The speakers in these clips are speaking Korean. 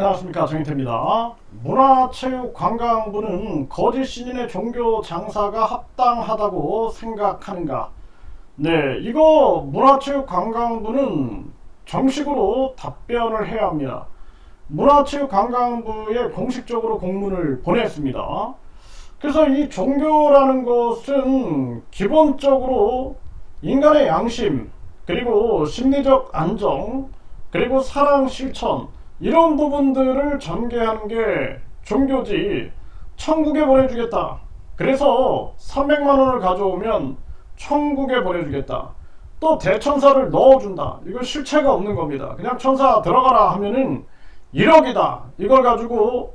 안녕하십니까, 정인태입니다. 문화체육관광부는 거짓 신인의 종교 장사가 합당하다고 생각하는가? 네, 이거 문화체육관광부는 정식으로 답변을 해야 합니다. 문화체육관광부에 공식적으로 공문을 보냈습니다. 그래서 이 종교라는 것은 기본적으로 인간의 양심, 그리고 심리적 안정, 그리고 사랑 실천, 이런 부분들을 전개하는 게 종교지. 천국에 보내주겠다. 그래서 300만원을 가져오면 천국에 보내주겠다. 또 대천사를 넣어준다. 이거 실체가 없는 겁니다. 그냥 천사 들어가라 하면은 1억이다. 이걸 가지고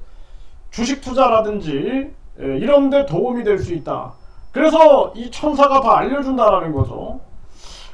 주식 투자라든지 이런 데 도움이 될 수 있다. 그래서 이 천사가 다 알려준다라는 거죠.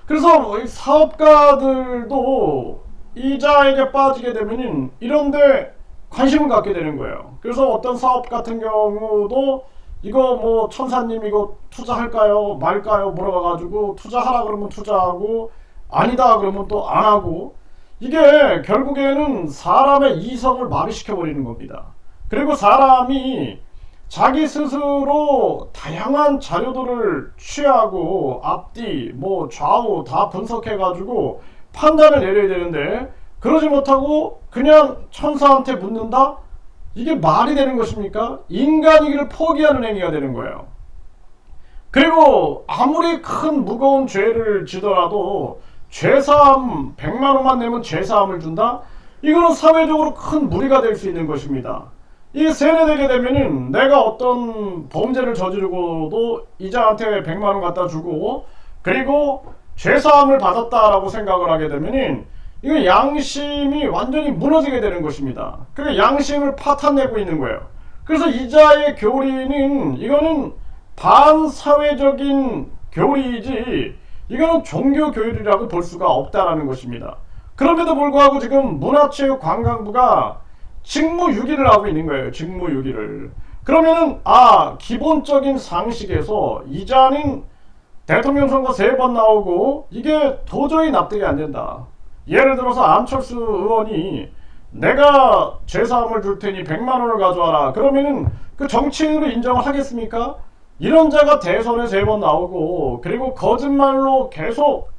그래서 사업가들도 이자에게 빠지게 되면 이런데 관심을 갖게 되는 거예요. 그래서 어떤 사업 같은 경우도 이거 뭐 천사님 이거 투자할까요 말까요 물어봐가지고 투자하라 그러면 투자하고 아니다 그러면 또 안하고, 이게 결국에는 사람의 이성을 마비시켜 버리는 겁니다. 그리고 사람이 자기 스스로 다양한 자료들을 취하고 앞뒤 뭐 좌우 다 분석해 가지고 판단을 내려야 되는데, 그러지 못하고 그냥 천사한테 묻는다? 이게 말이 되는 것입니까? 인간이기를 포기하는 행위가 되는 거예요. 그리고 아무리 큰 무거운 죄를 지더라도 죄사함 100만원만 내면 죄사함을 준다? 이거는 사회적으로 큰 무리가 될 수 있는 것입니다. 이 세뇌되게 되면은 내가 어떤 범죄를 저지르고도 이자한테 100만원 갖다 주고 그리고 죄사함을 받았다라고 생각을 하게 되면은 이거 양심이 완전히 무너지게 되는 것입니다. 그러니까 양심을 파탄내고 있는 거예요. 그래서 이자의 교리는 이거는 반사회적인 교리이지 이거는 종교 교리라고 볼 수가 없다라는 것입니다. 그럼에도 불구하고 지금 문화체육관광부가 직무유기를 하고 있는 거예요. 직무유기를. 그러면은 기본적인 상식에서 이자는 대통령 선거 3번 나오고 이게 도저히 납득이 안 된다. 예를 들어서 안철수 의원이 내가 죄사함을 줄 테니 100만원을 가져와라. 그러면은 그 정치인으로 인정을 하겠습니까? 이런 자가 대선에 3번 나오고 그리고 거짓말로 계속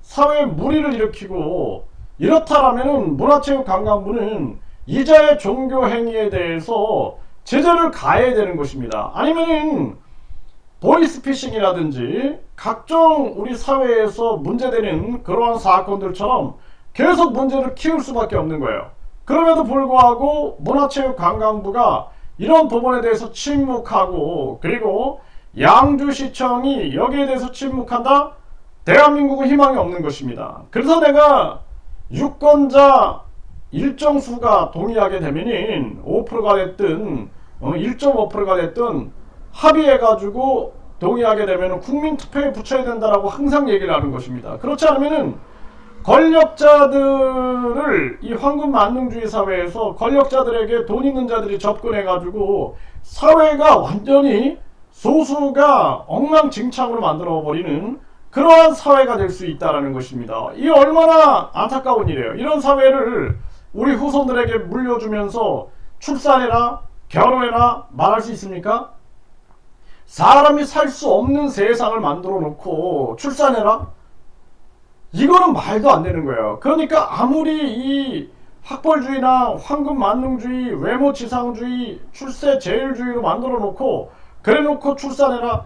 사회에 무리를 일으키고 이렇다라면은 문화체육관광부는 이자의 종교 행위에 대해서 제재를 가해야 되는 것입니다. 아니면은 보이스피싱이라든지 각종 우리 사회에서 문제되는 그러한 사건들처럼 계속 문제를 키울 수밖에 없는 거예요. 그럼에도 불구하고 문화체육관광부가 이런 부분에 대해서 침묵하고 그리고 양주시청이 여기에 대해서 침묵한다? 대한민국은 희망이 없는 것입니다. 그래서 내가 유권자 일정 수가 동의하게 되면은 5%가 됐든 1.5%가 됐든 합의해가지고 동의하게 되면 국민투표에 붙여야 된다라고 항상 얘기를 하는 것입니다. 그렇지 않으면은 권력자들을 이 황금만능주의 사회에서 권력자들에게 돈 있는 자들이 접근해가지고 사회가 완전히 소수가 엉망진창으로 만들어버리는 그러한 사회가 될 수 있다는 것입니다. 이 얼마나 안타까운 일이에요. 이런 사회를 우리 후손들에게 물려주면서 출산해라 결혼해라 말할 수 있습니까? 사람이 살 수 없는 세상을 만들어 놓고 출산해라? 이거는 말도 안 되는 거예요. 그러니까 아무리 이 학벌주의나 황금만능주의, 외모지상주의, 출세제일주의로 만들어 놓고 그래 놓고 출산해라?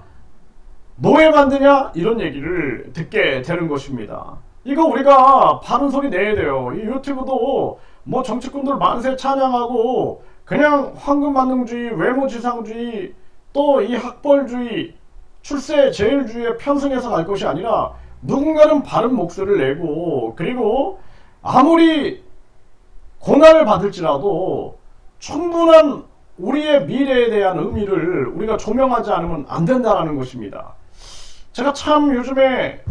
노예 만드냐? 이런 얘기를 듣게 되는 것입니다. 이거 우리가 바른 소리 내야 돼요. 이 유튜브도 뭐 정치꾼들 만세 찬양하고 그냥 황금만능주의, 외모지상주의, 또 이 학벌주의, 출세제일주의에 편승해서 갈 것이 아니라 누군가는 바른 목소리를 내고 그리고 아무리 고난을 받을지라도 충분한 우리의 미래에 대한 의미를 우리가 조명하지 않으면 안 된다는 것입니다. 제가 참 요즘에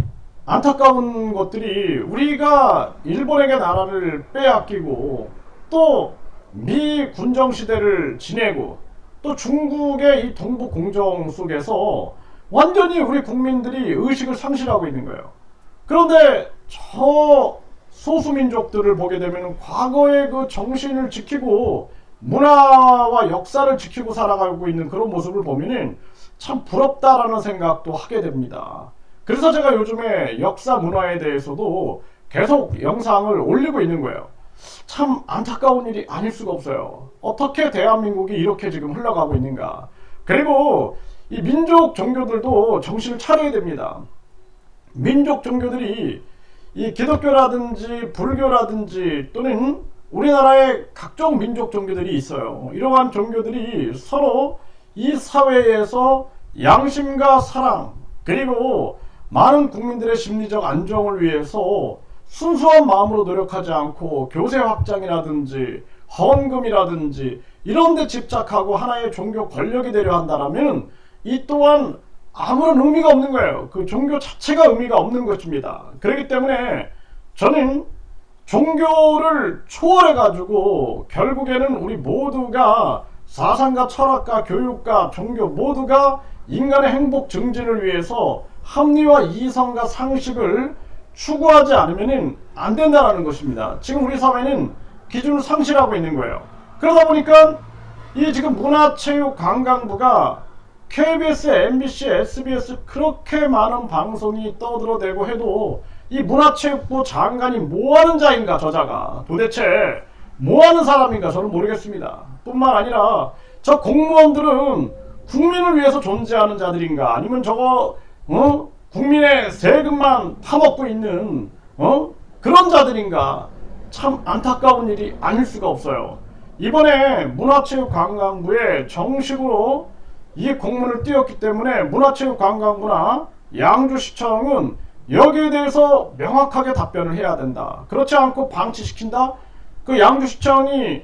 안타까운 것들이 우리가 일본에게 나라를 빼앗기고 또 미 군정시대를 지내고 또 중국의 이 동북 공정 속에서 완전히 우리 국민들이 의식을 상실하고 있는 거예요. 그런데 저 소수민족들을 보게 되면 과거의 그 정신을 지키고 문화와 역사를 지키고 살아가고 있는 그런 모습을 보면은 참 부럽다라는 생각도 하게 됩니다. 그래서 제가 요즘에 역사 문화에 대해서도 계속 영상을 올리고 있는 거예요. 참 안타까운 일이 아닐 수가 없어요. 어떻게 대한민국이 이렇게 지금 흘러가고 있는가. 그리고 이 민족 종교들도 정신을 차려야 됩니다. 민족 종교들이 이 기독교라든지 불교라든지 또는 우리나라에 각종 민족 종교들이 있어요. 이러한 종교들이 서로 이 사회에서 양심과 사랑 그리고 많은 국민들의 심리적 안정을 위해서 순수한 마음으로 노력하지 않고 교세 확장이라든지 헌금이라든지 이런 데 집착하고 하나의 종교 권력이 되려 한다면 이 또한 아무런 의미가 없는 거예요. 그 종교 자체가 의미가 없는 것입니다. 그렇기 때문에 저는 종교를 초월해 가지고 결국에는 우리 모두가 사상과 철학과 교육과 종교 모두가 인간의 행복 증진을 위해서 합리와 이성과 상식을 추구하지 않으면 안 된다는 것입니다. 지금 우리 사회는 기준을 상실하고 있는 거예요. 그러다 보니까 이 지금 문화체육관광부가 KBS, MBC, SBS 그렇게 많은 방송이 떠들어대고 해도 이 문화체육부 장관이 뭐하는 자인가 저자가 도대체 뭐하는 사람인가 저는 모르겠습니다. 뿐만 아니라 저 공무원들은 국민을 위해서 존재하는 자들인가 아니면 저거 국민의 세금만 파먹고 있는 그런 자들인가 참 안타까운 일이 아닐 수가 없어요. 이번에 문화체육관광부에 정식으로 이 공문을 띄웠기 때문에 문화체육관광부나 양주시청은 여기에 대해서 명확하게 답변을 해야 된다. 그렇지 않고 방치시킨다? 그 양주시청이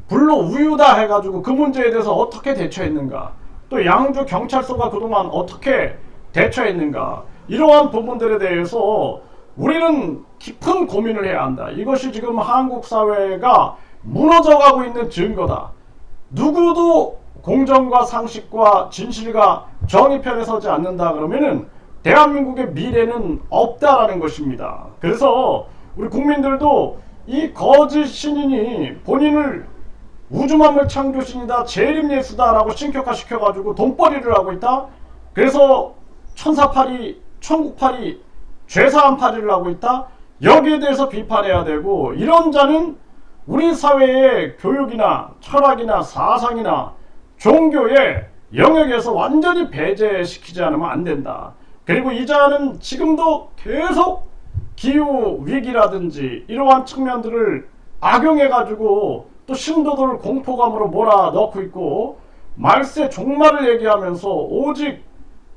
불로우유다 해가지고 그 문제에 대해서 어떻게 대처했는가? 또 양주경찰서가 그동안 어떻게 대처했는가? 이러한 부분들에 대해서 우리는 깊은 고민을 해야 한다. 이것이 지금 한국 사회가 무너져가고 있는 증거다. 누구도 공정과 상식과 진실과 정의 편에 서지 않는다 그러면은 대한민국의 미래는 없다라는 것입니다. 그래서 우리 국민들도 이 거짓 신인이 본인을 우주만물 창조신이다 재림예수다라고 신격화시켜가지고 돈벌이를 하고 있다. 그래서 천사파리 천국파리 죄사함파리를 하고 있다. 여기에 대해서 비판해야 되고 이런 자는 우리 사회의 교육이나 철학이나 사상이나 종교의 영역에서 완전히 배제시키지 않으면 안 된다. 그리고 이 자는 지금도 계속 기후위기라든지 이러한 측면들을 악용해가지고 또 신도들을 공포감으로 몰아넣고 있고 말세 종말을 얘기하면서 오직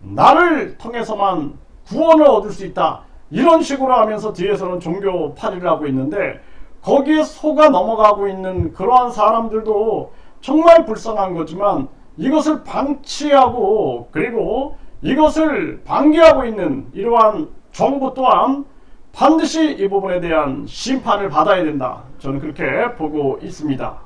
나를 통해서만 구원을 얻을 수 있다. 이런 식으로 하면서 뒤에서는 종교파리를 하고 있는데 거기에 속아 넘어가고 있는 그러한 사람들도 정말 불쌍한 거지만 이것을 방치하고 그리고 이것을 방기하고 있는 이러한 정부 또한 반드시 이 부분에 대한 심판을 받아야 된다. 저는 그렇게 보고 있습니다.